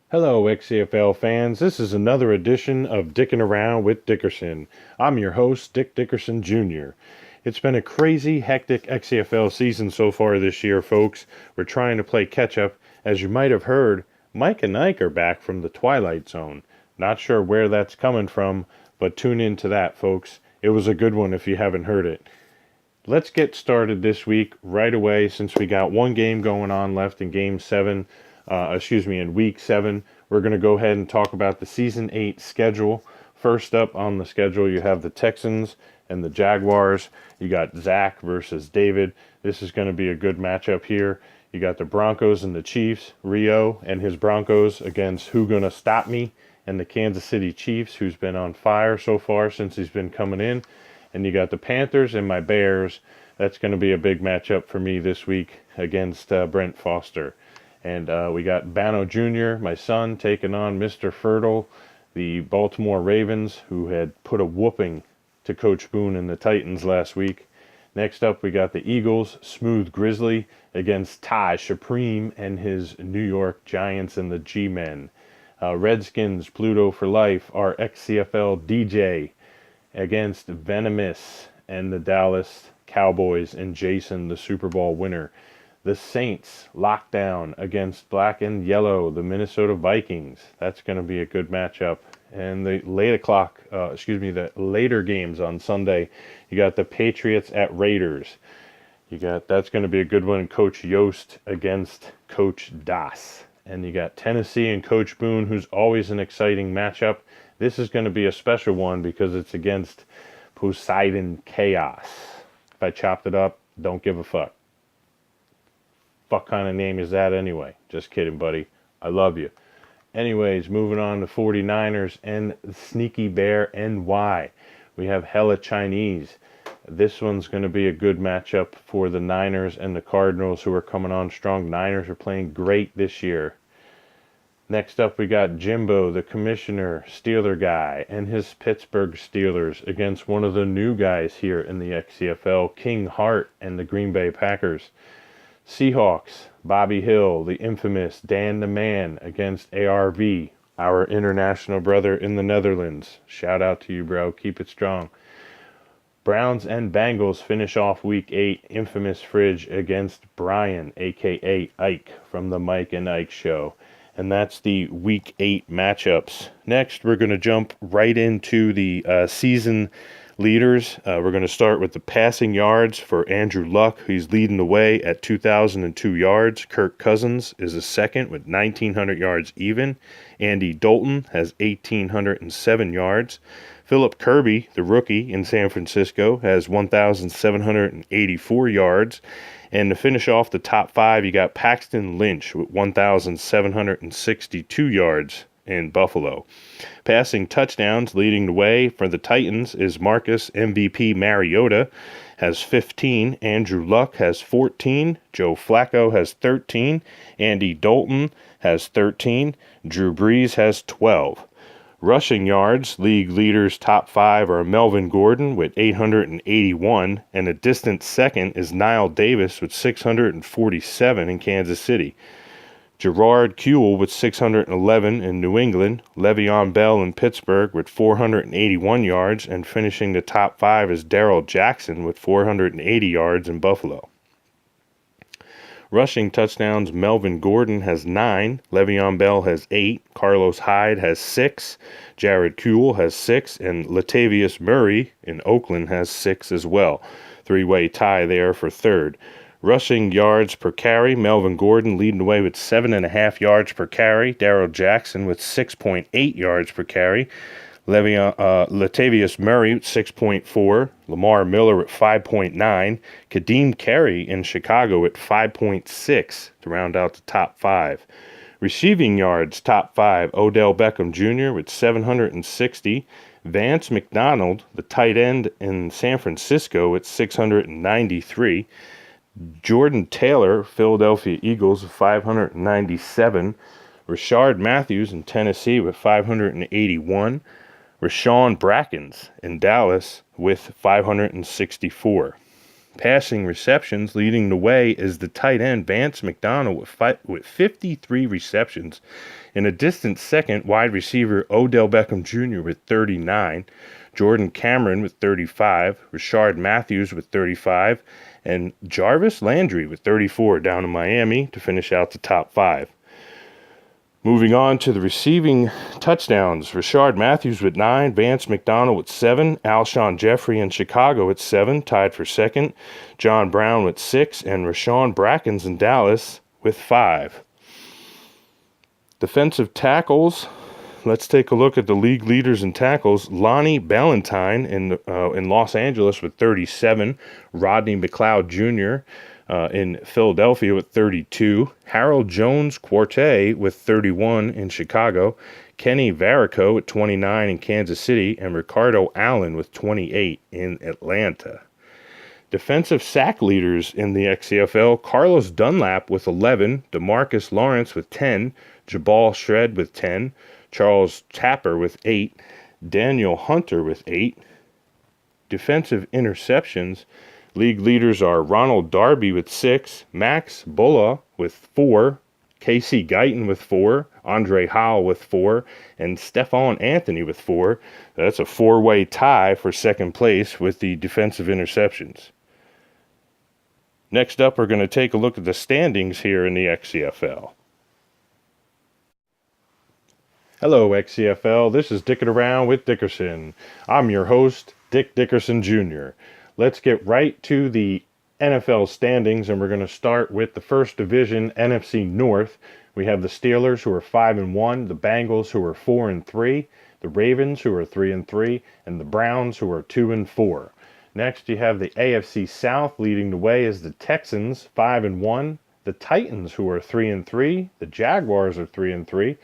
Hello, XCFL fans. This is another edition of Dickin' Around with Dickerson. I'm your host, Dick Dickerson Jr. It's been a crazy, hectic XCFL season so far this year, folks. We're trying to play catch-up. As you might have heard, Mike and Ike are back from the Twilight Zone. Not sure where that's coming from, but tune in to that, folks. It was a good one if you haven't heard it. Let's get started this week right away since we got one game going on left in in week 7. We're going to go ahead and talk about the season 8 schedule. First up on the schedule, you have the Texans and the Jaguars. You got Zach versus David. This is going to be a good matchup here. You got the Broncos and the Chiefs, Rio and his Broncos against Who Gonna Stop Me and the Kansas City Chiefs, who's been on fire so far since he's been coming in. And you got the Panthers and my Bears. That's going to be a big matchup for me this week against Brent Foster. And we got Bano Jr., my son, taking on Mr. Fertile, the Baltimore Ravens, who had put a whooping to Coach Boone and the Titans last week. Next up, we got the Eagles, Smooth Grizzly, against Ty Supreme and his New York Giants and the G-Men. Redskins, Pluto for Life, our XCFL DJ, against Venomous and the Dallas Cowboys and Jason, the Super Bowl winner. The Saints, Lockdown, against Black and Yellow, the Minnesota Vikings. That's going to be a good matchup. And the later games on Sunday, you got the Patriots at Raiders. That's going to be a good one. Coach Yost against Coach Das. And you got Tennessee and Coach Boone, who's always an exciting matchup. This is going to be a special one because it's against Poseidon Chaos. If I chopped it up, don't give a fuck. Fuck kind of name is that anyway? Just kidding, buddy. I love you. Anyways, moving on to 49ers and Sneaky Bear NY. We have Hella Chinese. This one's going to be a good matchup for the Niners and the Cardinals, who are coming on strong. Niners are playing great this year. Next up, we got Jimbo, the commissioner, Steeler guy, and his Pittsburgh Steelers against one of the new guys here in the XCFL, King Hart and the Green Bay Packers. Seahawks, Bobby Hill, the infamous Dan the Man against ARV, our international brother in the Netherlands. Shout out to you, bro. Keep it strong. Browns and Bengals finish off Week 8, infamous Fridge against Brian, a.k.a. Ike, from the Mike and Ike Show. And that's the Week 8 matchups. Next, we're going to jump right into the season leaders. We're going to start with the passing yards for Andrew Luck. He's leading the way at 2,002 yards. Kirk Cousins is a second with 1,900 yards even. Andy Dalton has 1,807 yards. Philip Kirby, the rookie in San Francisco, has 1,784 yards. And to finish off the top 5, you got Paxton Lynch with 1,762 yards in Buffalo. Passing touchdowns, leading the way for the Titans is Marcus MVP Mariota, has 15. Andrew Luck has 14. Joe Flacco has 13. Andy Dalton has 13. Drew Brees has 12. Rushing yards, league leaders top 5 are Melvin Gordon with 881, and a distant second is Niall Davis with 647 in Kansas City. Gerard Kuehl with 611 in New England, Le'Veon Bell in Pittsburgh with 481 yards, and finishing the top 5 is Darrell Jackson with 480 yards in Buffalo. Rushing touchdowns, Melvin Gordon has 9, Le'Veon Bell has 8, Carlos Hyde has 6, Jared Kuehl has 6, and Latavius Murray in Oakland has 6 as well. Three-way tie there for third. Rushing yards per carry, Melvin Gordon leading the way with 7.5 yards per carry, Darrell Jackson with 6.8 yards per carry, Latavius Murray at 6.4, Lamar Miller at 5.9, Kadeem Carey in Chicago at 5.6 to round out the top 5. Receiving yards, top 5, Odell Beckham Jr. with 760, Vance McDonald, the tight end in San Francisco, at 693, Jordan Taylor, Philadelphia Eagles, 597, Rashard Matthews in Tennessee with 581, Rashawn Brackens in Dallas with 564. Passing receptions, leading the way is the tight end Vance McDonald with 53 receptions. In a distant second, wide receiver Odell Beckham Jr. with 39, Jordan Cameron with 35, Rashard Matthews with 35, and Jarvis Landry with 34 down in Miami to finish out the top 5. Moving on to the receiving touchdowns, Rashard Matthews with 9, Vance McDonald with 7, Alshon Jeffrey in Chicago with 7, tied for second, John Brown with 6, and Rashawn Brackens in Dallas with 5. Defensive tackles, let's take a look at the league leaders in tackles. Lonnie Ballantyne in Los Angeles with 37, Rodney McLeod Jr., in Philadelphia with 32, Harold Jones-Quartey with 31 in Chicago, Kenny Varico with 29 in Kansas City, and Ricardo Allen with 28 in Atlanta. Defensive sack leaders in the XCFL, Carlos Dunlap with 11, DeMarcus Lawrence with 10, Jabal Shred with 10, Charles Tapper with 8, Daniel Hunter with 8. Defensive interceptions, league leaders are Ronald Darby with 6, Max Bulla with 4, Casey Guyton with 4, Andre Howell with 4, and Stephon Anthony with 4. That's a 4-way tie for second place with the defensive interceptions. Next up, we're going to take a look at the standings here in the XCFL. Hello, XCFL. This is Dicking Around with Dickerson. I'm your host, Dick Dickerson Jr. Let's get right to the NFL standings, and we're going to start with the first division, NFC North. We have the Steelers, who are 5-1, the Bengals, who are 4-3, the Ravens, who are 3-3, and the Browns, who are 2-4. Next, you have the AFC South. Leading the way is the Texans, 5-1, the Titans, who are 3-3, the Jaguars are 3-3.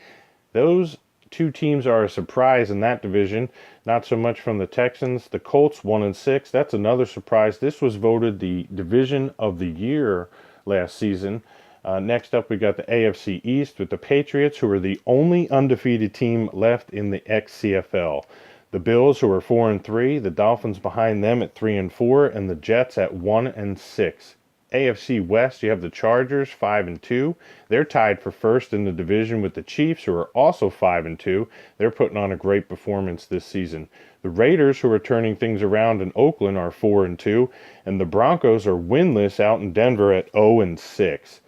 Those two teams are a surprise in that division. Not so much from the Texans. The Colts 1-6. That's another surprise. This was voted the division of the year last season. Next up, we got the AFC East with the Patriots, who are the only undefeated team left in the XCFL. The Bills, who are 4-3. The Dolphins behind them at 3-4, and the Jets at 1-6. AFC West, you have the Chargers, 5-2. They're tied for first in the division with the Chiefs, who are also 5-2. They're putting on a great performance this season. The Raiders, who are turning things around in Oakland, are 4-2, and the Broncos are winless out in Denver at 0-6.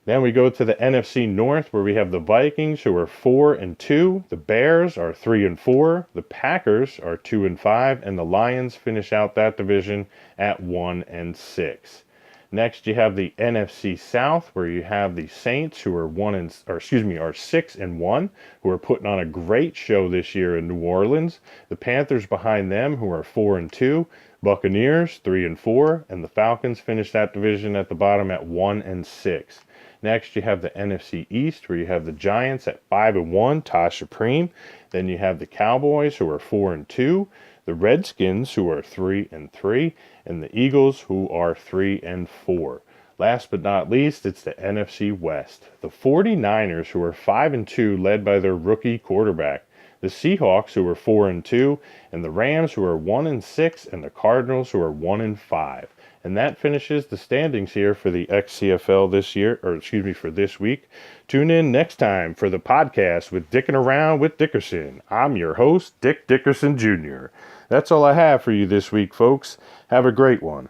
Then we go to the NFC North, where we have the Vikings, who are 4-2. The Bears are 3-4. The Packers are 2-5, and the Lions finish out that division at 1-6. Next, you have the NFC South, where you have the Saints, who are 6-1, who are putting on a great show this year in New Orleans. The Panthers behind them, who are 4-2. Buccaneers 3-4, and the Falcons finish that division at the bottom at 1-6. Next, you have the NFC East, where you have the Giants at 5-1, tie supreme. Then you have the Cowboys, who are 4-2. The Redskins, who are 3-3, and the Eagles, who are 3-4. Last but not least, it's the NFC West. The 49ers, who are 5-2, led by their rookie quarterback. The Seahawks, who are 4-2, and the Rams, who are 1-6, and the Cardinals, who are 1-5. And that finishes the standings here for the XCFL for this week. Tune in next time for the podcast with Dicking Around with Dickerson. I'm your host, Dick Dickerson Jr. That's all I have for you this week, folks. Have a great one.